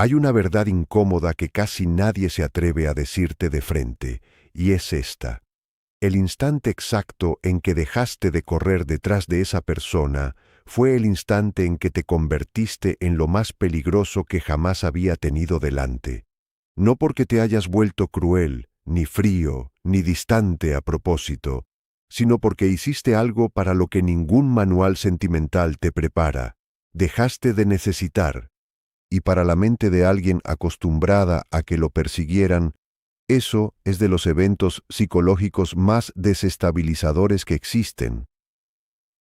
Hay una verdad incómoda que casi nadie se atreve a decirte de frente, y es esta. El instante exacto en que dejaste de correr detrás de esa persona fue el instante en que te convertiste en lo más peligroso que jamás había tenido delante. No porque te hayas vuelto cruel, ni frío, ni distante a propósito, sino porque hiciste algo para lo que ningún manual sentimental te prepara. Dejaste de necesitar. Y para la mente de alguien acostumbrada a que lo persiguieran, eso es de los eventos psicológicos más desestabilizadores que existen.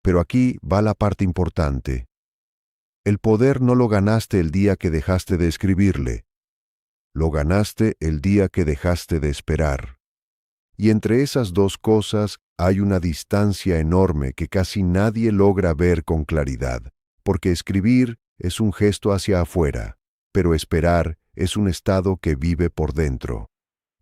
Pero aquí va la parte importante. El poder no lo ganaste el día que dejaste de escribirle. Lo ganaste el día que dejaste de esperar. Y entre esas dos cosas hay una distancia enorme que casi nadie logra ver con claridad, porque escribir es un gesto hacia afuera, pero esperar es un estado que vive por dentro.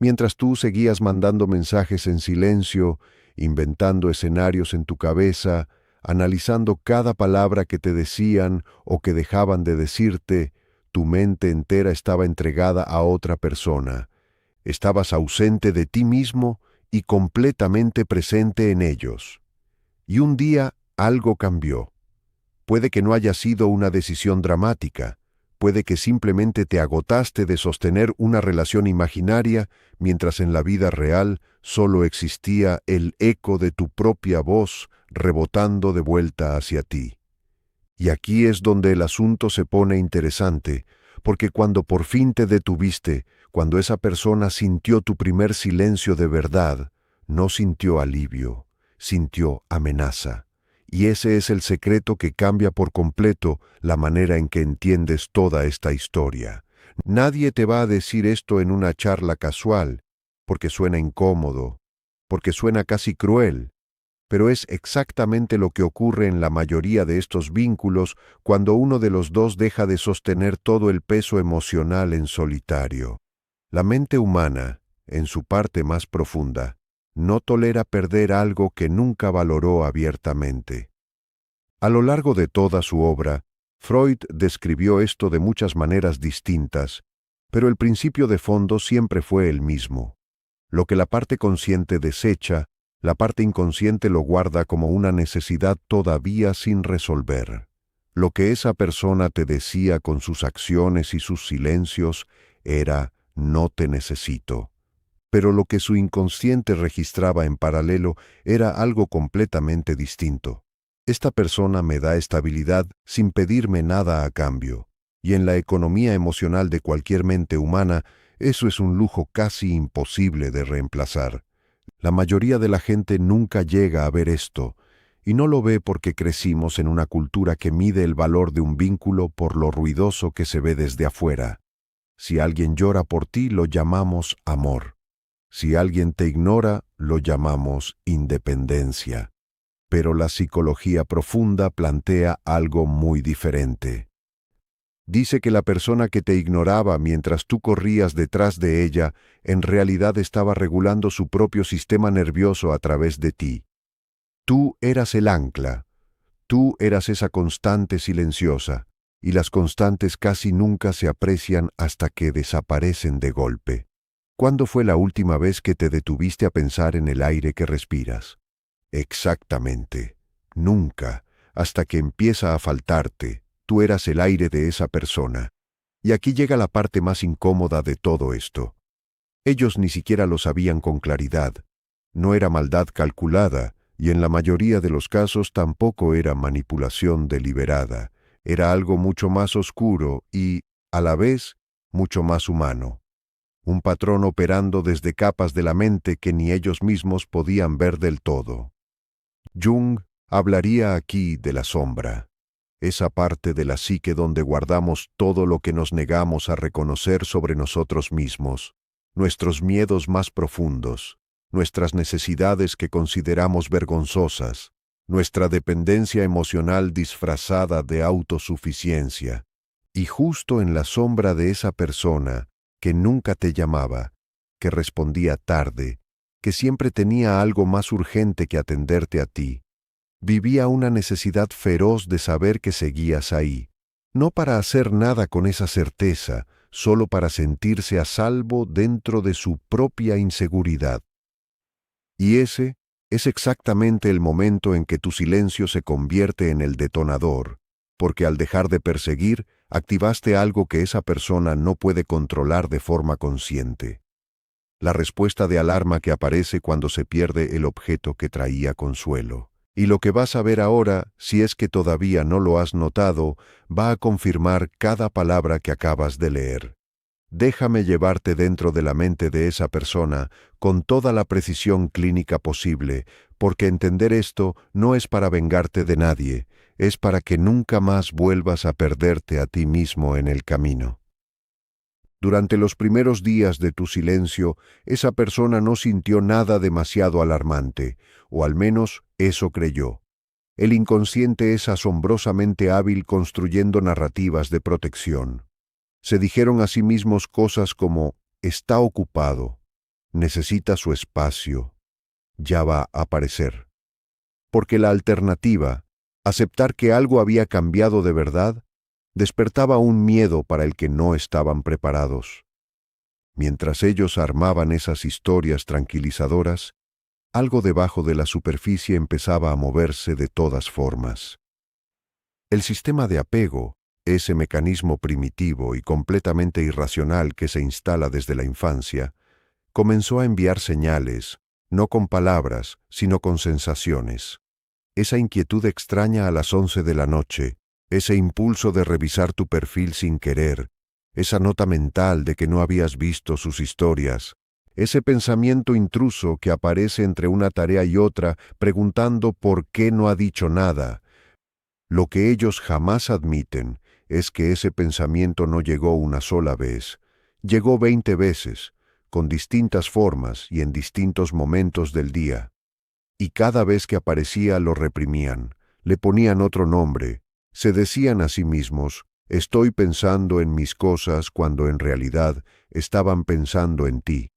Mientras tú seguías mandando mensajes en silencio, inventando escenarios en tu cabeza, analizando cada palabra que te decían o que dejaban de decirte, tu mente entera estaba entregada a otra persona. Estabas ausente de ti mismo y completamente presente en ellos. Y un día algo cambió. Puede que no haya sido una decisión dramática, puede que simplemente te agotaste de sostener una relación imaginaria mientras en la vida real solo existía el eco de tu propia voz rebotando de vuelta hacia ti. Y aquí es donde el asunto se pone interesante, porque cuando por fin te detuviste, cuando esa persona sintió tu primer silencio de verdad, no sintió alivio, sintió amenaza. Y ese es el secreto que cambia por completo la manera en que entiendes toda esta historia. Nadie te va a decir esto en una charla casual, porque suena incómodo, porque suena casi cruel, pero es exactamente lo que ocurre en la mayoría de estos vínculos cuando uno de los dos deja de sostener todo el peso emocional en solitario. La mente humana, en su parte más profunda, no tolera perder algo que nunca valoró abiertamente. A lo largo de toda su obra, Freud describió esto de muchas maneras distintas, pero el principio de fondo siempre fue el mismo. Lo que la parte consciente desecha, la parte inconsciente lo guarda como una necesidad todavía sin resolver. Lo que esa persona te decía con sus acciones y sus silencios era «no te necesito». Pero lo que su inconsciente registraba en paralelo era algo completamente distinto. Esta persona me da estabilidad sin pedirme nada a cambio, y en la economía emocional de cualquier mente humana, eso es un lujo casi imposible de reemplazar. La mayoría de la gente nunca llega a ver esto, y no lo ve porque crecimos en una cultura que mide el valor de un vínculo por lo ruidoso que se ve desde afuera. Si alguien llora por ti, lo llamamos amor. Si alguien te ignora, lo llamamos independencia. Pero la psicología profunda plantea algo muy diferente. Dice que la persona que te ignoraba mientras tú corrías detrás de ella, en realidad estaba regulando su propio sistema nervioso a través de ti. Tú eras el ancla, tú eras esa constante silenciosa, y las constantes casi nunca se aprecian hasta que desaparecen de golpe. ¿Cuándo fue la última vez que te detuviste a pensar en el aire que respiras? Exactamente. Nunca, hasta que empieza a faltarte, tú eras el aire de esa persona. Y aquí llega la parte más incómoda de todo esto. Ellos ni siquiera lo sabían con claridad. No era maldad calculada, y en la mayoría de los casos tampoco era manipulación deliberada. Era algo mucho más oscuro y, a la vez, mucho más humano. Un patrón operando desde capas de la mente que ni ellos mismos podían ver del todo. Jung hablaría aquí de la sombra, esa parte de la psique donde guardamos todo lo que nos negamos a reconocer sobre nosotros mismos, nuestros miedos más profundos, nuestras necesidades que consideramos vergonzosas, nuestra dependencia emocional disfrazada de autosuficiencia. Y justo en la sombra de esa persona, que nunca te llamaba, que respondía tarde, que siempre tenía algo más urgente que atenderte a ti, vivía una necesidad feroz de saber que seguías ahí, no para hacer nada con esa certeza, solo para sentirse a salvo dentro de su propia inseguridad. Y ese es exactamente el momento en que tu silencio se convierte en el detonador, porque al dejar de perseguir, activaste algo que esa persona no puede controlar de forma consciente. La respuesta de alarma que aparece cuando se pierde el objeto que traía consuelo. Y lo que vas a ver ahora, si es que todavía no lo has notado, va a confirmar cada palabra que acabas de leer. Déjame llevarte dentro de la mente de esa persona con toda la precisión clínica posible, porque entender esto no es para vengarte de nadie, es para que nunca más vuelvas a perderte a ti mismo en el camino. Durante los primeros días de tu silencio, esa persona no sintió nada demasiado alarmante, o al menos eso creyó. El inconsciente es asombrosamente hábil construyendo narrativas de protección. Se dijeron a sí mismos cosas como, está ocupado, necesita su espacio, ya va a aparecer. Porque la alternativa, aceptar que algo había cambiado de verdad, despertaba un miedo para el que no estaban preparados. Mientras ellos armaban esas historias tranquilizadoras, algo debajo de la superficie empezaba a moverse de todas formas. El sistema de apego, ese mecanismo primitivo y completamente irracional que se instala desde la infancia, comenzó a enviar señales, no con palabras, sino con sensaciones. Esa inquietud extraña a las 11 de la noche, ese impulso de revisar tu perfil sin querer, esa nota mental de que no habías visto sus historias, ese pensamiento intruso que aparece entre una tarea y otra preguntando por qué no ha dicho nada. Lo que ellos jamás admiten es que ese pensamiento no llegó una sola vez, llegó 20 veces, con distintas formas y en distintos momentos del día. Y cada vez que aparecía lo reprimían, le ponían otro nombre, se decían a sí mismos, estoy pensando en mis cosas cuando en realidad estaban pensando en ti.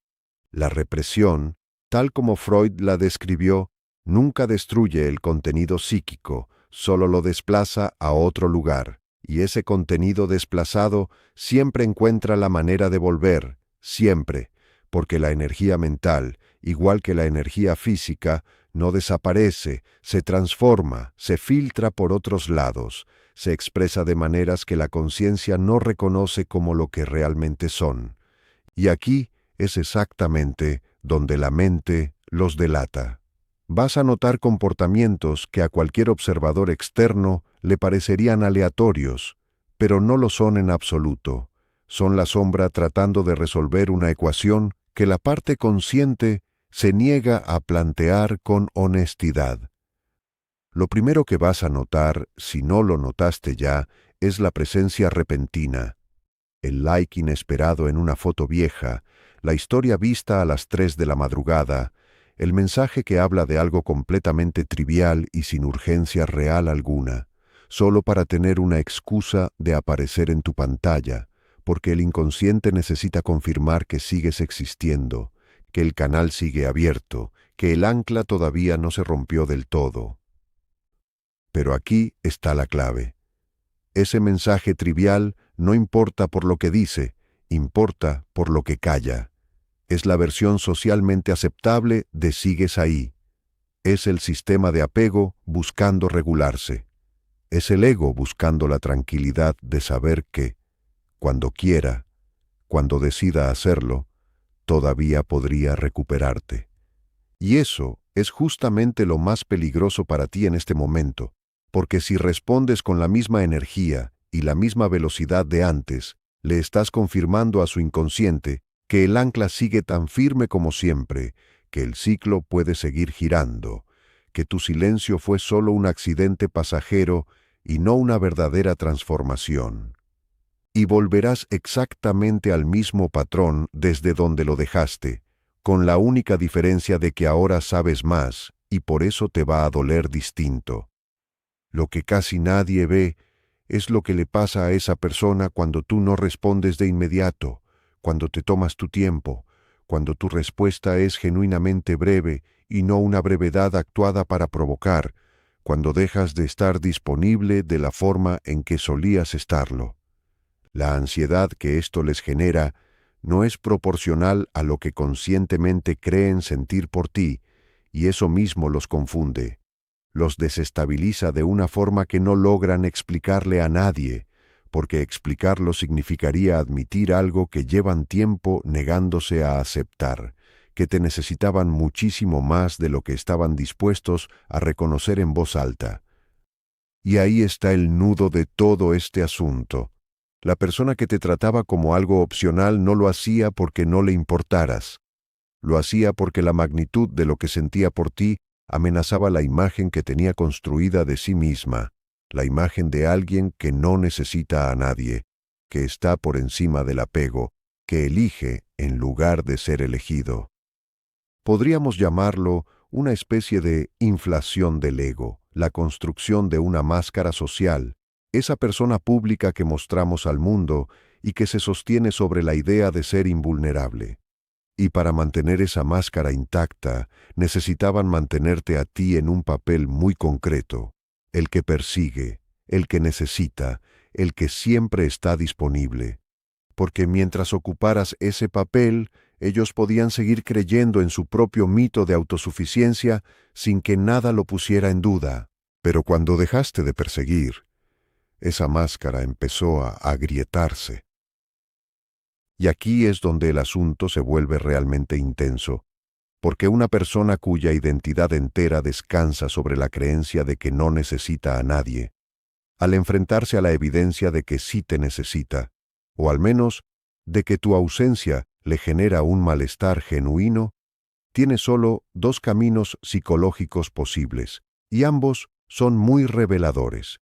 La represión, tal como Freud la describió, nunca destruye el contenido psíquico, solo lo desplaza a otro lugar, y ese contenido desplazado siempre encuentra la manera de volver, siempre, porque la energía mental, igual que la energía física, no desaparece, se transforma, se filtra por otros lados, se expresa de maneras que la conciencia no reconoce como lo que realmente son. Y aquí es exactamente donde la mente los delata. Vas a notar comportamientos que a cualquier observador externo le parecerían aleatorios, pero no lo son en absoluto. Son la sombra tratando de resolver una ecuación que la parte consciente se niega a plantear con honestidad. Lo primero que vas a notar, si no lo notaste ya, es la presencia repentina. El like inesperado en una foto vieja, la historia vista a las 3 de la madrugada, el mensaje que habla de algo completamente trivial y sin urgencia real alguna, solo para tener una excusa de aparecer en tu pantalla, porque el inconsciente necesita confirmar que sigues existiendo, que el canal sigue abierto, que el ancla todavía no se rompió del todo. Pero aquí está la clave. Ese mensaje trivial no importa por lo que dice, importa por lo que calla. Es la versión socialmente aceptable de sigues ahí. Es el sistema de apego buscando regularse. Es el ego buscando la tranquilidad de saber que, cuando quiera, cuando decida hacerlo, todavía podría recuperarte. Y eso es justamente lo más peligroso para ti en este momento, porque si respondes con la misma energía y la misma velocidad de antes, le estás confirmando a su inconsciente que el ancla sigue tan firme como siempre, que el ciclo puede seguir girando, que tu silencio fue solo un accidente pasajero y no una verdadera transformación. Y volverás exactamente al mismo patrón desde donde lo dejaste, con la única diferencia de que ahora sabes más y por eso te va a doler distinto. Lo que casi nadie ve es lo que le pasa a esa persona cuando tú no respondes de inmediato, cuando te tomas tu tiempo, cuando tu respuesta es genuinamente breve y no una brevedad actuada para provocar, cuando dejas de estar disponible de la forma en que solías estarlo. La ansiedad que esto les genera no es proporcional a lo que conscientemente creen sentir por ti, y eso mismo los confunde. Los desestabiliza de una forma que no logran explicarle a nadie, porque explicarlo significaría admitir algo que llevan tiempo negándose a aceptar, que te necesitaban muchísimo más de lo que estaban dispuestos a reconocer en voz alta. Y ahí está el nudo de todo este asunto. La persona que te trataba como algo opcional no lo hacía porque no le importaras. Lo hacía porque la magnitud de lo que sentía por ti amenazaba la imagen que tenía construida de sí misma, la imagen de alguien que no necesita a nadie, que está por encima del apego, que elige en lugar de ser elegido. Podríamos llamarlo una especie de inflación del ego, la construcción de una máscara social, esa persona pública que mostramos al mundo y que se sostiene sobre la idea de ser invulnerable. Y para mantener esa máscara intacta, necesitaban mantenerte a ti en un papel muy concreto, el que persigue, el que necesita, el que siempre está disponible. Porque mientras ocuparas ese papel, ellos podían seguir creyendo en su propio mito de autosuficiencia sin que nada lo pusiera en duda. Pero cuando dejaste de perseguir, esa máscara empezó a agrietarse. Y aquí es donde el asunto se vuelve realmente intenso, porque una persona cuya identidad entera descansa sobre la creencia de que no necesita a nadie, al enfrentarse a la evidencia de que sí te necesita, o al menos de que tu ausencia le genera un malestar genuino, tiene solo dos caminos psicológicos posibles, y ambos son muy reveladores.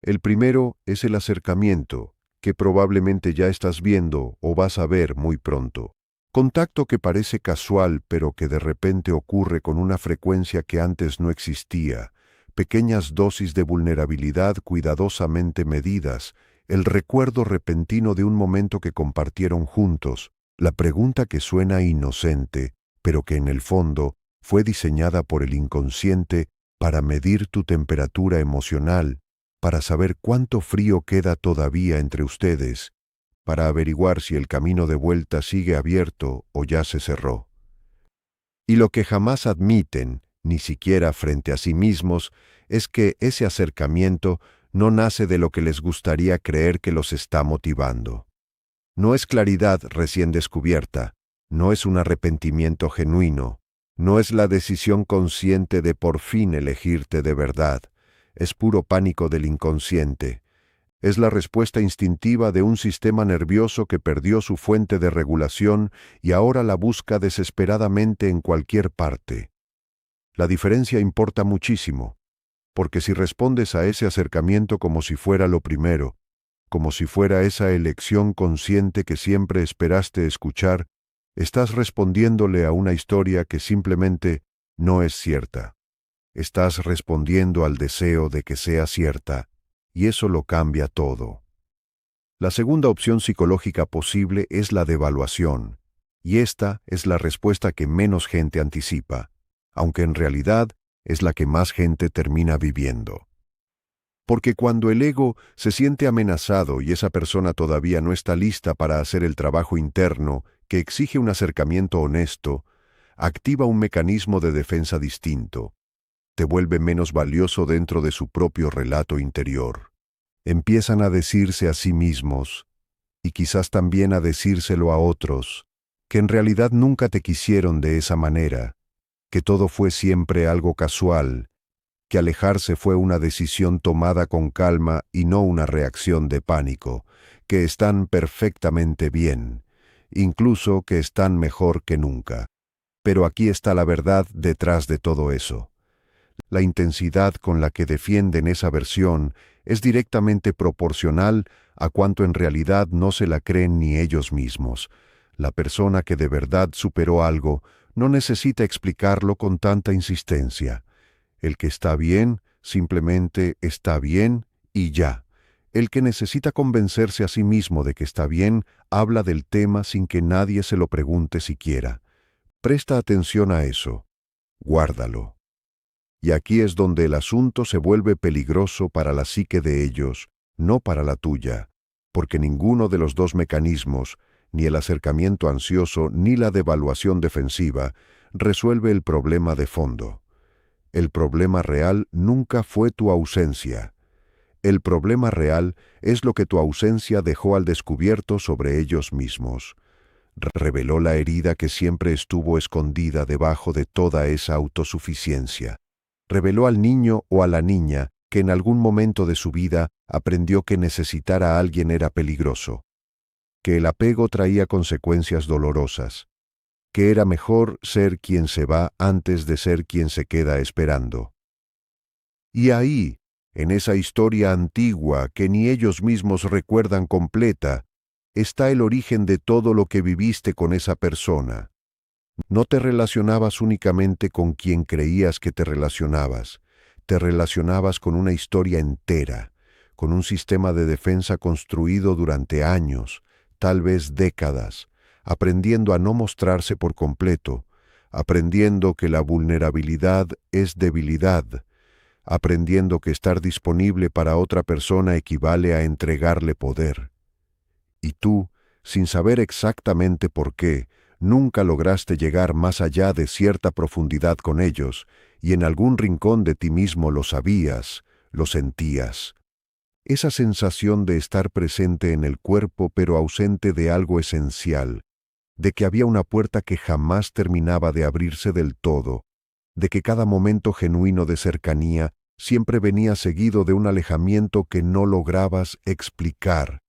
El primero es el acercamiento, que probablemente ya estás viendo o vas a ver muy pronto. Contacto que parece casual, pero que de repente ocurre con una frecuencia que antes no existía, pequeñas dosis de vulnerabilidad cuidadosamente medidas, el recuerdo repentino de un momento que compartieron juntos, la pregunta que suena inocente, pero que en el fondo fue diseñada por el inconsciente para medir tu temperatura emocional, para saber cuánto frío queda todavía entre ustedes, para averiguar si el camino de vuelta sigue abierto o ya se cerró. Y lo que jamás admiten, ni siquiera frente a sí mismos, es que ese acercamiento no nace de lo que les gustaría creer que los está motivando. No es claridad recién descubierta, no es un arrepentimiento genuino, no es la decisión consciente de por fin elegirte de verdad. Es puro pánico del inconsciente. Es la respuesta instintiva de un sistema nervioso que perdió su fuente de regulación y ahora la busca desesperadamente en cualquier parte. La diferencia importa muchísimo, porque si respondes a ese acercamiento como si fuera lo primero, como si fuera esa elección consciente que siempre esperaste escuchar, estás respondiéndole a una historia que simplemente no es cierta. Estás respondiendo al deseo de que sea cierta, y eso lo cambia todo. La segunda opción psicológica posible es la devaluación, y esta es la respuesta que menos gente anticipa, aunque en realidad es la que más gente termina viviendo. Porque cuando el ego se siente amenazado y esa persona todavía no está lista para hacer el trabajo interno que exige un acercamiento honesto, activa un mecanismo de defensa distinto. Te vuelve menos valioso dentro de su propio relato interior. Empiezan a decirse a sí mismos, y quizás también a decírselo a otros, que en realidad nunca te quisieron de esa manera, que todo fue siempre algo casual, que alejarse fue una decisión tomada con calma y no una reacción de pánico, que están perfectamente bien, incluso que están mejor que nunca. Pero aquí está la verdad detrás de todo eso. La intensidad con la que defienden esa versión es directamente proporcional a cuanto en realidad no se la creen ni ellos mismos. La persona que de verdad superó algo no necesita explicarlo con tanta insistencia. El que está bien, simplemente está bien y ya. El que necesita convencerse a sí mismo de que está bien, habla del tema sin que nadie se lo pregunte siquiera. Presta atención a eso. Guárdalo. Y aquí es donde el asunto se vuelve peligroso para la psique de ellos, no para la tuya. porque ninguno de los dos mecanismos, ni el acercamiento ansioso ni la devaluación defensiva, resuelve el problema de fondo. El problema real nunca fue tu ausencia. El problema real es lo que tu ausencia dejó al descubierto sobre ellos mismos. Reveló la herida que siempre estuvo escondida debajo de toda esa autosuficiencia. Reveló al niño o a la niña que en algún momento de su vida aprendió que necesitar a alguien era peligroso, que el apego traía consecuencias dolorosas, que era mejor ser quien se va antes de ser quien se queda esperando. Y ahí, en esa historia antigua que ni ellos mismos recuerdan completa, está el origen de todo lo que viviste con esa persona. No te relacionabas únicamente con quien creías que te relacionabas con una historia entera, con un sistema de defensa construido durante años, tal vez décadas, aprendiendo a no mostrarse por completo, aprendiendo que la vulnerabilidad es debilidad, aprendiendo que estar disponible para otra persona equivale a entregarle poder. Y tú, sin saber exactamente por qué, nunca lograste llegar más allá de cierta profundidad con ellos, y en algún rincón de ti mismo lo sabías, lo sentías. Esa sensación de estar presente en el cuerpo pero ausente de algo esencial, de que había una puerta que jamás terminaba de abrirse del todo, de que cada momento genuino de cercanía siempre venía seguido de un alejamiento que no lograbas explicar.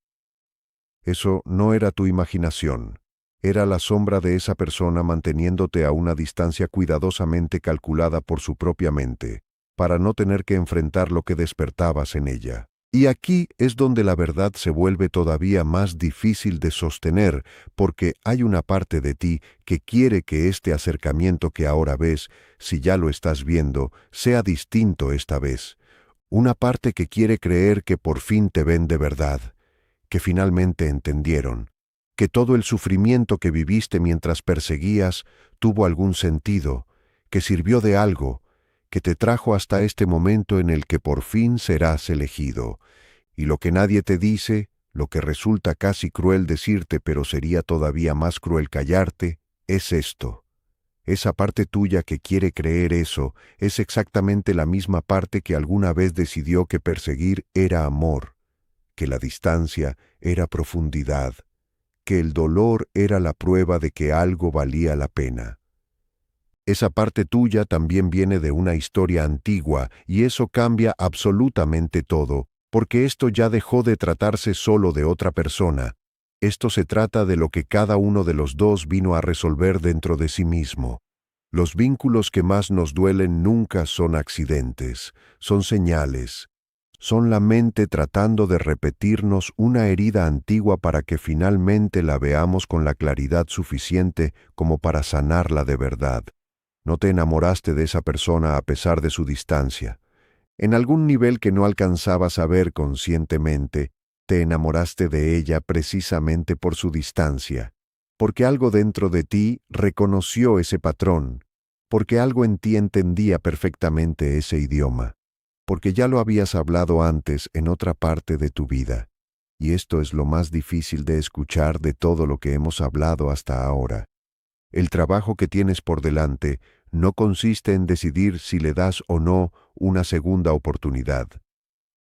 Eso no era tu imaginación, era la sombra de esa persona manteniéndote a una distancia cuidadosamente calculada por su propia mente, para no tener que enfrentar lo que despertabas en ella. Y aquí es donde la verdad se vuelve todavía más difícil de sostener, porque hay una parte de ti que quiere que este acercamiento que ahora ves, si ya lo estás viendo, sea distinto esta vez. Una parte que quiere creer que por fin te ven de verdad, que finalmente entendieron, que todo el sufrimiento que viviste mientras perseguías tuvo algún sentido, que sirvió de algo, que te trajo hasta este momento en el que por fin serás elegido. Y lo que nadie te dice, lo que resulta casi cruel decirte pero sería todavía más cruel callarte, es esto. Esa parte tuya que quiere creer eso es exactamente la misma parte que alguna vez decidió que perseguir era amor, que la distancia era profundidad, que el dolor era la prueba de que algo valía la pena. Esa parte tuya también viene de una historia antigua y eso cambia absolutamente todo, porque esto ya dejó de tratarse solo de otra persona. Esto se trata de lo que cada uno de los dos vino a resolver dentro de sí mismo. Los vínculos que más nos duelen nunca son accidentes, son señales. Son la mente tratando de repetirnos una herida antigua para que finalmente la veamos con la claridad suficiente como para sanarla de verdad. No te enamoraste de esa persona a pesar de su distancia. En algún nivel que no alcanzabas a ver conscientemente, te enamoraste de ella precisamente por su distancia, porque algo dentro de ti reconoció ese patrón, porque algo en ti entendía perfectamente ese idioma, porque ya lo habías hablado antes en otra parte de tu vida. Y esto es lo más difícil de escuchar de todo lo que hemos hablado hasta ahora. El trabajo que tienes por delante no consiste en decidir si le das o no una segunda oportunidad.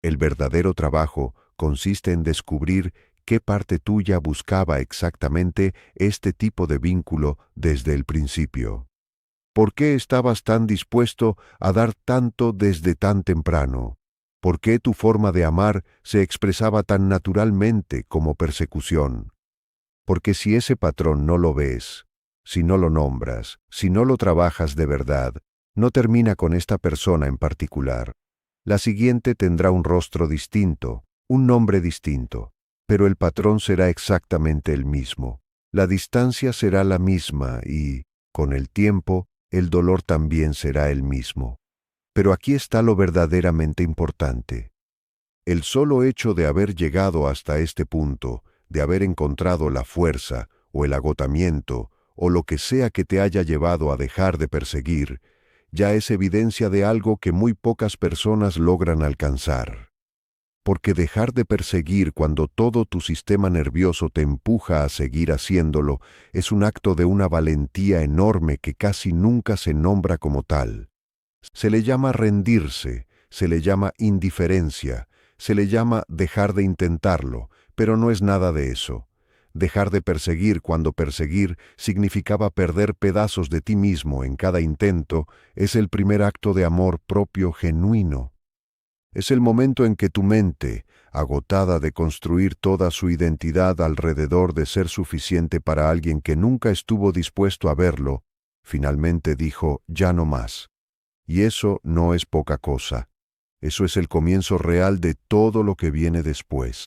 El verdadero trabajo consiste en descubrir qué parte tuya buscaba exactamente este tipo de vínculo desde el principio. ¿Por qué estabas tan dispuesto a dar tanto desde tan temprano? ¿Por qué tu forma de amar se expresaba tan naturalmente como persecución? Porque si ese patrón no lo ves, si no lo nombras, si no lo trabajas de verdad, no termina con esta persona en particular. La siguiente tendrá un rostro distinto, un nombre distinto, pero el patrón será exactamente el mismo. La distancia será la misma y, con el tiempo, el dolor también será el mismo. Pero aquí está lo verdaderamente importante. El solo hecho de haber llegado hasta este punto, de haber encontrado la fuerza o el agotamiento o lo que sea que te haya llevado a dejar de perseguir, ya es evidencia de algo que muy pocas personas logran alcanzar. porque dejar de perseguir cuando todo tu sistema nervioso te empuja a seguir haciéndolo es un acto de una valentía enorme que casi nunca se nombra como tal. Se le llama rendirse, se le llama indiferencia, se le llama dejar de intentarlo, pero no es nada de eso. Dejar de perseguir cuando perseguir significaba perder pedazos de ti mismo en cada intento es el primer acto de amor propio genuino. Es el momento en que tu mente, agotada de construir toda su identidad alrededor de ser suficiente para alguien que nunca estuvo dispuesto a verlo, finalmente dijo, ya no más. Y eso no es poca cosa. Eso es el comienzo real de todo lo que viene después.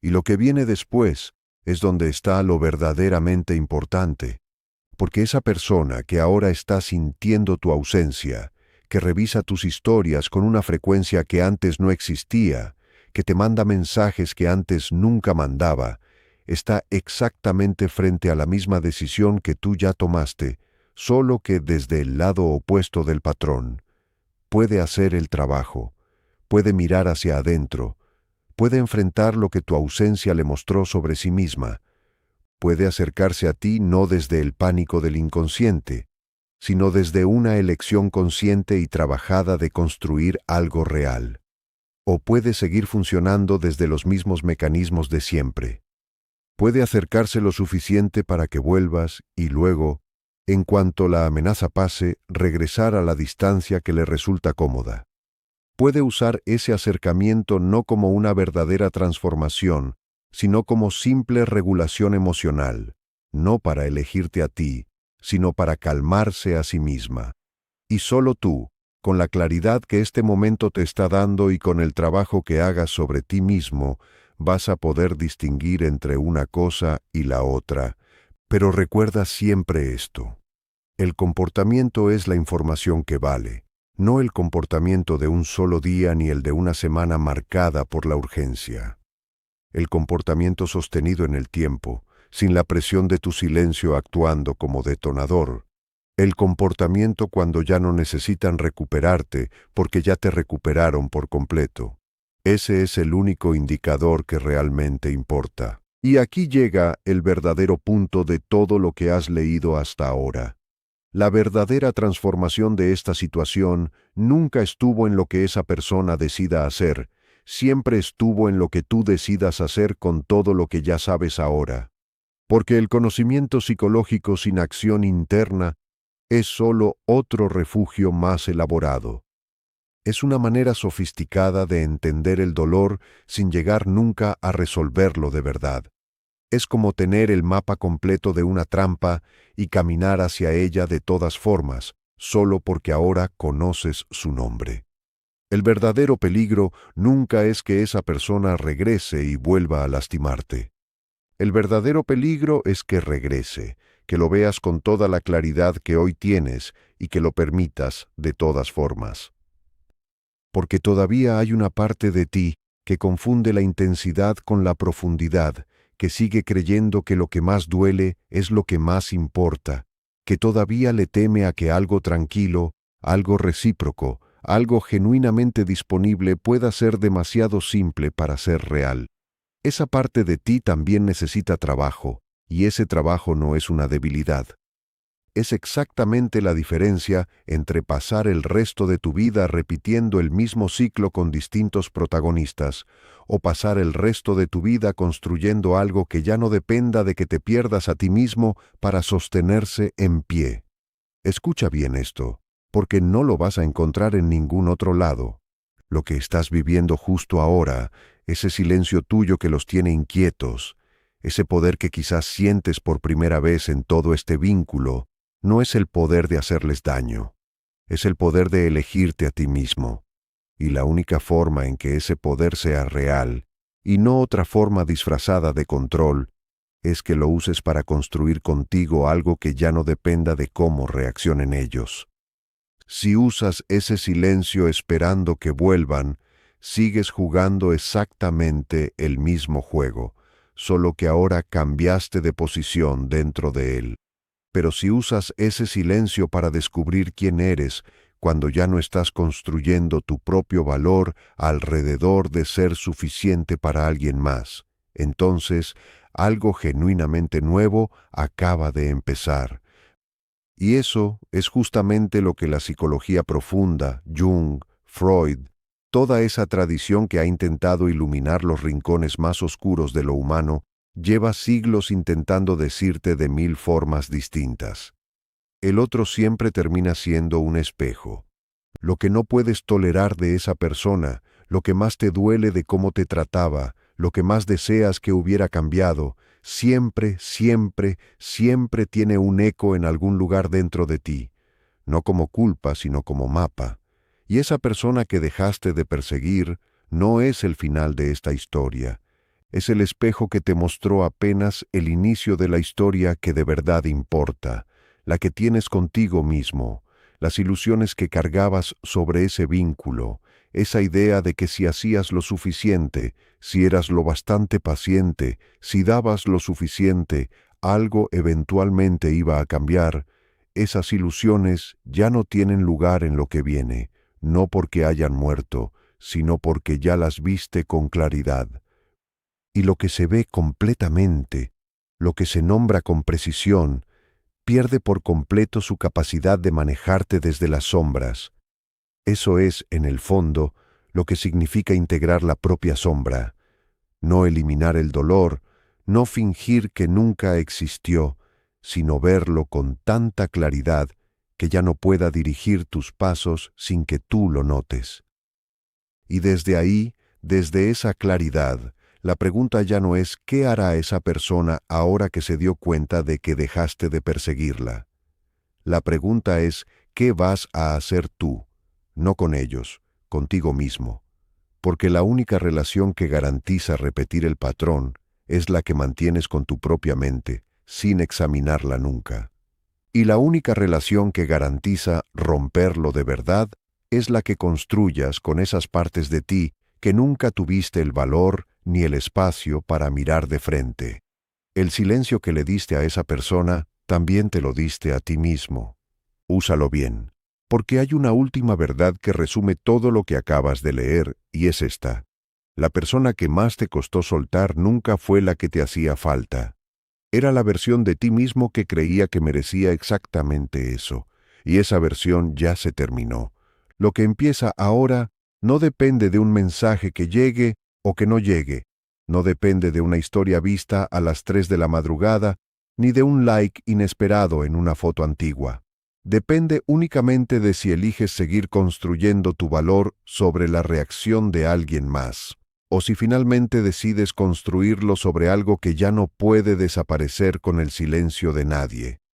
Y lo que viene después es donde está lo verdaderamente importante. Porque esa persona que ahora está sintiendo tu ausencia, que revisa tus historias con una frecuencia que antes no existía, que te manda mensajes que antes nunca mandaba, está exactamente frente a la misma decisión que tú ya tomaste, solo que desde el lado opuesto del patrón. Puede hacer el trabajo, puede mirar hacia adentro, puede enfrentar lo que tu ausencia le mostró sobre sí misma, puede acercarse a ti no desde el pánico del inconsciente, sino desde una elección consciente y trabajada de construir algo real. O puede seguir funcionando desde los mismos mecanismos de siempre. Puede acercarse lo suficiente para que vuelvas y luego, en cuanto la amenaza pase, regresar a la distancia que le resulta cómoda. Puede usar ese acercamiento no como una verdadera transformación, sino como simple regulación emocional, no para elegirte a ti, sino para calmarse a sí misma. Y solo tú, con la claridad que este momento te está dando y con el trabajo que hagas sobre ti mismo, vas a poder distinguir entre una cosa y la otra. Pero recuerda siempre esto. El comportamiento es la información que vale, no el comportamiento de un solo día ni el de una semana marcada por la urgencia. El comportamiento sostenido en el tiempo, sin la presión de tu silencio actuando como detonador. El comportamiento cuando ya no necesitan recuperarte porque ya te recuperaron por completo. Ese es el único indicador que realmente importa. Y aquí llega el verdadero punto de todo lo que has leído hasta ahora. La verdadera transformación de esta situación nunca estuvo en lo que esa persona decida hacer, siempre estuvo en lo que tú decidas hacer con todo lo que ya sabes ahora. Porque el conocimiento psicológico sin acción interna es solo otro refugio más elaborado. Es una manera sofisticada de entender el dolor sin llegar nunca a resolverlo de verdad. Es como tener el mapa completo de una trampa y caminar hacia ella de todas formas, solo porque ahora conoces su nombre. El verdadero peligro nunca es que esa persona regrese y vuelva a lastimarte. El verdadero peligro es que regrese, que lo veas con toda la claridad que hoy tienes y que lo permitas de todas formas. Porque todavía hay una parte de ti que confunde la intensidad con la profundidad, que sigue creyendo que lo que más duele es lo que más importa, que todavía le teme a que algo tranquilo, algo recíproco, algo genuinamente disponible pueda ser demasiado simple para ser real. Esa parte de ti también necesita trabajo, y ese trabajo no es una debilidad. Es exactamente la diferencia entre pasar el resto de tu vida repitiendo el mismo ciclo con distintos protagonistas, o pasar el resto de tu vida construyendo algo que ya no dependa de que te pierdas a ti mismo para sostenerse en pie. Escucha bien esto, porque no lo vas a encontrar en ningún otro lado. Lo que estás viviendo justo ahora, ese silencio tuyo que los tiene inquietos, ese poder que quizás sientes por primera vez en todo este vínculo, no es el poder de hacerles daño, es el poder de elegirte a ti mismo. Y la única forma en que ese poder sea real, y no otra forma disfrazada de control, es que lo uses para construir contigo algo que ya no dependa de cómo reaccionen ellos. Si usas ese silencio esperando que vuelvan, sigues jugando exactamente el mismo juego, solo que ahora cambiaste de posición dentro de él. Pero si usas ese silencio para descubrir quién eres, cuando ya no estás construyendo tu propio valor alrededor de ser suficiente para alguien más. Entonces, algo genuinamente nuevo acaba de empezar. Y eso es justamente lo que la psicología profunda, Jung, Freud, toda esa tradición que ha intentado iluminar los rincones más oscuros de lo humano, lleva siglos intentando decirte de 1000 formas distintas. El otro siempre termina siendo un espejo. Lo que no puedes tolerar de esa persona, lo que más te duele de cómo te trataba, lo que más deseas que hubiera cambiado, siempre, siempre, siempre tiene un eco en algún lugar dentro de ti, no como culpa, sino como mapa. Y esa persona que dejaste de perseguir no es el final de esta historia. Es el espejo que te mostró apenas el inicio de la historia que de verdad importa, la que tienes contigo mismo, las ilusiones que cargabas sobre ese vínculo, esa idea de que si hacías lo suficiente, si eras lo bastante paciente, si dabas lo suficiente, algo eventualmente iba a cambiar. Esas ilusiones ya no tienen lugar en lo que viene, no porque hayan muerto, sino porque ya las viste con claridad. Y lo que se ve completamente, lo que se nombra con precisión, pierde por completo su capacidad de manejarte desde las sombras. Eso es, en el fondo, lo que significa integrar la propia sombra, no eliminar el dolor, no fingir que nunca existió, sino verlo con tanta claridad que ya no pueda dirigir tus pasos sin que tú lo notes. Y desde ahí, desde esa claridad, la pregunta ya no es ¿qué hará esa persona ahora que se dio cuenta de que dejaste de perseguirla? La pregunta es ¿qué vas a hacer tú? No con ellos, contigo mismo. Porque la única relación que garantiza repetir el patrón es la que mantienes con tu propia mente, sin examinarla nunca. Y la única relación que garantiza romperlo de verdad es la que construyas con esas partes de ti que nunca tuviste el valor ni el espacio para mirar de frente. El silencio que le diste a esa persona, también te lo diste a ti mismo. Úsalo bien, porque hay una última verdad que resume todo lo que acabas de leer, y es esta. La persona que más te costó soltar nunca fue la que te hacía falta. Era la versión de ti mismo que creía que merecía exactamente eso, y esa versión ya se terminó. Lo que empieza ahora no depende de un mensaje que llegue o que no llegue, no depende de una historia vista a las 3 de la madrugada, ni de un like inesperado en una foto antigua. Depende únicamente de si eliges seguir construyendo tu valor sobre la reacción de alguien más, o si finalmente decides construirlo sobre algo que ya no puede desaparecer con el silencio de nadie.